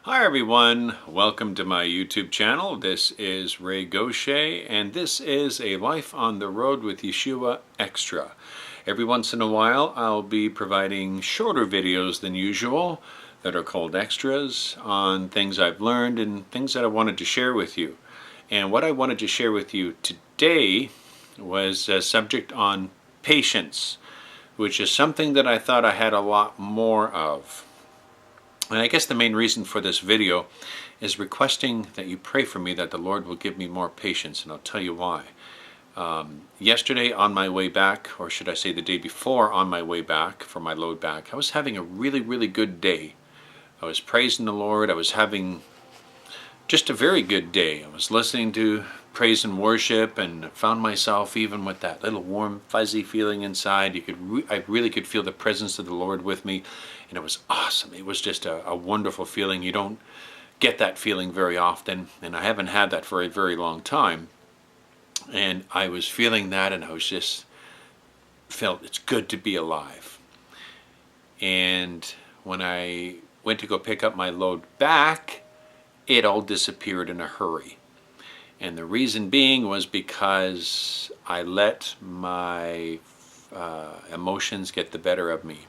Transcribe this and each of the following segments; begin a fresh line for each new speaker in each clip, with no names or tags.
Hi everyone, welcome to my YouTube channel. This is Ray Gaucher and this is a Life on the Road with Yeshua Extra. Every once in a while I'll be providing shorter videos than usual that are called extras on things I've learned and things that I wanted to share with you. And what I wanted to share with you today was a subject on patience, which is something that I thought I had a lot more of. And I guess the main reason for this video is requesting that you pray for me that the Lord will give me more patience, and I'll tell you why. Yesterday on my way back, or should I say the day before on my way back for my load back, I was having a really good day. I was praising the Lord. I was having just a very good day. I was listening to praise and worship and found myself even with that little warm fuzzy feeling inside. I really could feel the presence of the Lord with me, and it was awesome. It was just a wonderful feeling. You don't get that feeling very often, and I haven't had that for a very long time. And I was feeling that, and I was just felt it's good to be alive. And when I went to go pick up my load back, it all disappeared in a hurry. And the reason being was because I let my emotions get the better of me.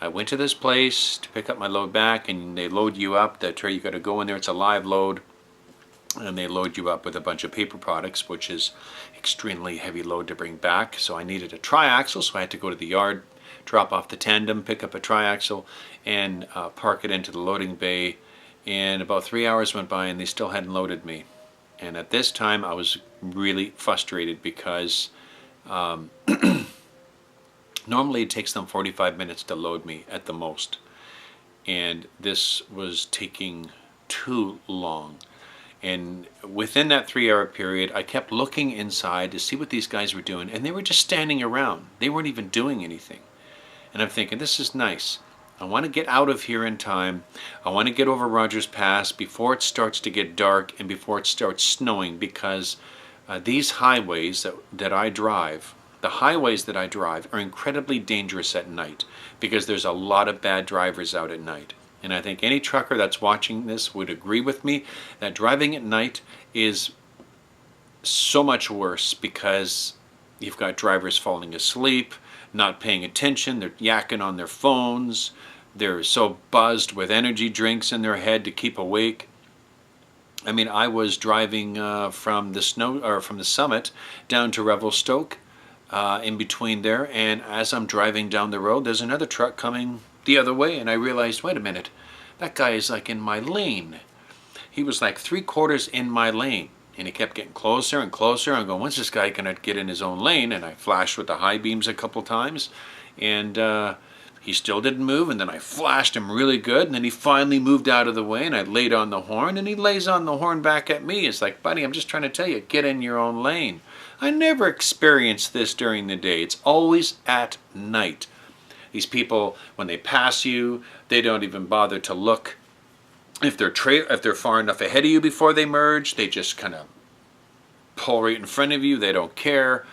I went to this place to pick up my load back, and they load you up. That tray, you got to go in there. It's a live load, and they load you up with a bunch of paper products, which is extremely heavy load to bring back. So I needed a triaxle, so I had to go to the yard, drop off the tandem, pick up a triaxle, and park it into the loading bay. And about 3 hours went by, and they still hadn't loaded me. And at this time, I was really frustrated because normally it takes them 45 minutes to load me at the most. And this was taking too long. And within that 3-hour period, I kept looking inside to see what these guys were doing. And they were just standing around. They weren't even doing anything. And I'm thinking, this is nice. I want to get out of here in time. I want to get over Rogers Pass before it starts to get dark and before it starts snowing, because these highways that I drive, the highways that I drive are incredibly dangerous at night because there's a lot of bad drivers out at night. And I think any trucker that's watching this would agree with me that driving at night is so much worse because you've got drivers falling asleep, not paying attention, they're yakking on their phones, they're so buzzed with energy drinks in their head to keep awake. I mean, I was driving from the summit down to Revelstoke, in between there, and as I'm driving down the road, there's another truck coming the other way, and I realized, wait a minute, that guy is like in my lane. He was like 3/4 in my lane. And he kept getting closer and closer. I'm going, when's this guy going to get in his own lane? And I flashed with the high beams a couple times. And he still didn't move. And then I flashed him really good. And then he finally moved out of the way. And I laid on the horn. And he lays on the horn back at me. It's like, buddy, I'm just trying to tell you, get in your own lane. I never experienced this during the day. It's always at night. These people, when they pass you, they don't even bother to look. If they're far enough ahead of you before they merge, they just kind of pull right in front of you. They don't care.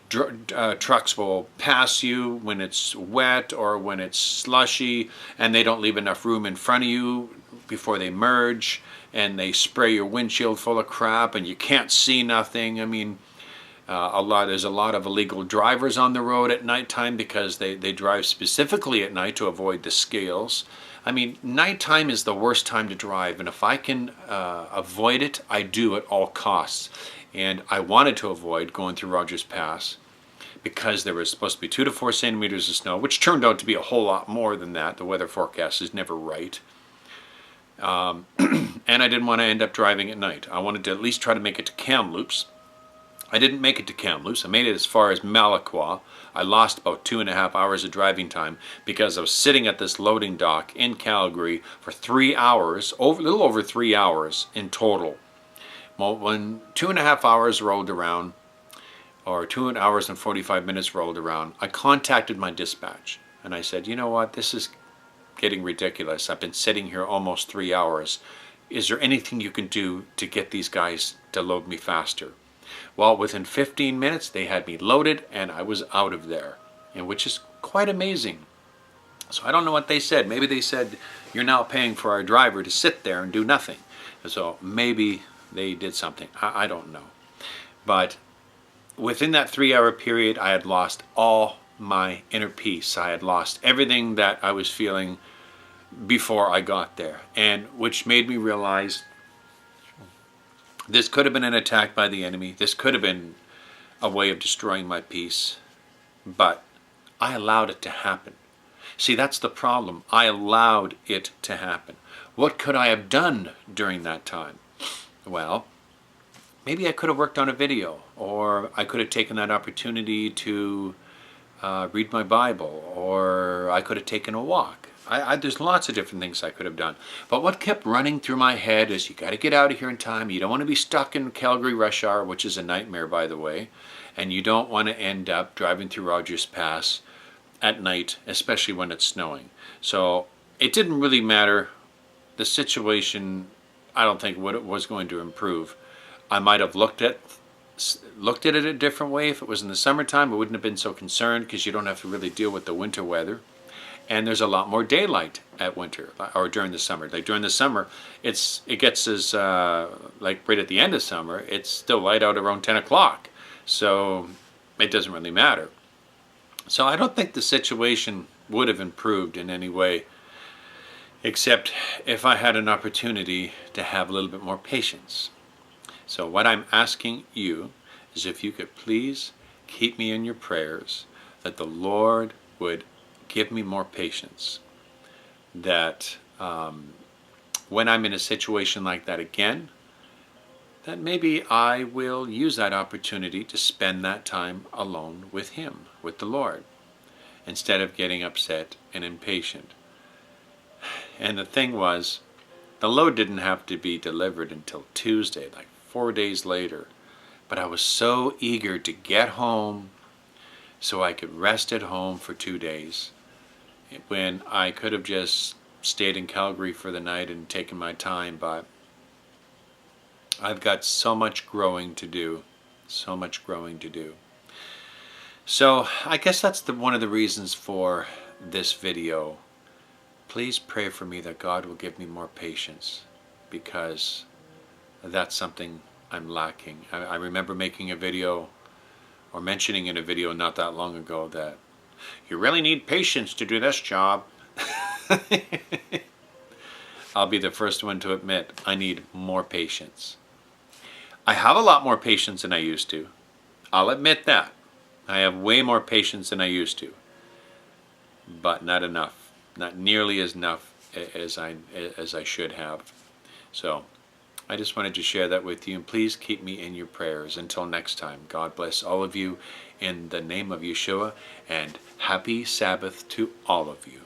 Trucks will pass you when it's wet or when it's slushy, and they don't leave enough room in front of you before they merge, and they spray your windshield full of crap, and you can't see nothing. I mean, there's a lot of illegal drivers on the road at nighttime because they drive specifically at night to avoid the scales. I mean, nighttime is the worst time to drive, and if I can avoid it, I do at all costs. And I wanted to avoid going through Rogers Pass because there was supposed to be 2 to 4 centimeters of snow, which turned out to be a whole lot more than that. The weather forecast is never right. And I didn't want to end up driving at night. I wanted to at least try to make it to Kamloops. I didn't make it to Kamloops. I made it as far as Malacqua. I lost about 2.5 hours of driving time because I was sitting at this loading dock in Calgary for 3 hours, a little over 3 hours in total. Well, when 2.5 hours rolled around, or 2 hours and 45 minutes rolled around, I contacted my dispatch and I said, you know what, this is getting ridiculous. I've been sitting here almost 3 hours. Is there anything you can do to get these guys to load me faster? Well, within 15 minutes, they had me loaded and I was out of there, and which is quite amazing. So I don't know what they said. Maybe they said, you're now paying for our driver to sit there and do nothing. So maybe they did something. I don't know. But within that 3-hour period, I had lost all my inner peace. I had lost everything that I was feeling before I got there, and which made me realize this could have been an attack by the enemy. This could have been a way of destroying my peace, but I allowed it to happen. See, that's the problem. I allowed it to happen. What could I have done during that time? Well, maybe I could have worked on a video, or I could have taken that opportunity to read my Bible, or I could have taken a walk. There's lots of different things I could have done. But what kept running through my head is, you got to get out of here in time. You don't want to be stuck in Calgary rush hour, which is a nightmare, by the way. And you don't want to end up driving through Rogers Pass at night, especially when it's snowing. So it didn't really matter. The situation, I don't think what it was going to improve. I might have looked at it a different way. If it was in the summertime, I wouldn't have been so concerned, because you don't have to really deal with the winter weather. And there's a lot more daylight at winter, or during the summer. Like during the summer, it gets as, like right at the end of summer, it's still light out around 10 o'clock. So it doesn't really matter. So I don't think the situation would have improved in any way, except if I had an opportunity to have a little bit more patience. So what I'm asking you is, if you could please keep me in your prayers, that the Lord would give me more patience, that when I'm in a situation like that again, that maybe I will use that opportunity to spend that time alone with Him, with the Lord, instead of getting upset and impatient. And the thing was, the load didn't have to be delivered until Tuesday, like 4 days later. But I was so eager to get home so I could rest at home for 2 days, when I could have just stayed in Calgary for the night and taken my time. But I've got so much growing to do, so much growing to do. So I guess that's one of the reasons for this video. Please pray for me that God will give me more patience, because that's something I'm lacking. I remember making a video, or mentioning in a video not that long ago, that you really need patience to do this job. I'll be the first one to admit I need more patience. I have a lot more patience than I used to. I'll admit that. I have way more patience than I used to. But not enough. Not nearly as enough as I should have. So I just wanted to share that with you, and please keep me in your prayers. Until next time, God bless all of you in the name of Yeshua, and happy Sabbath to all of you.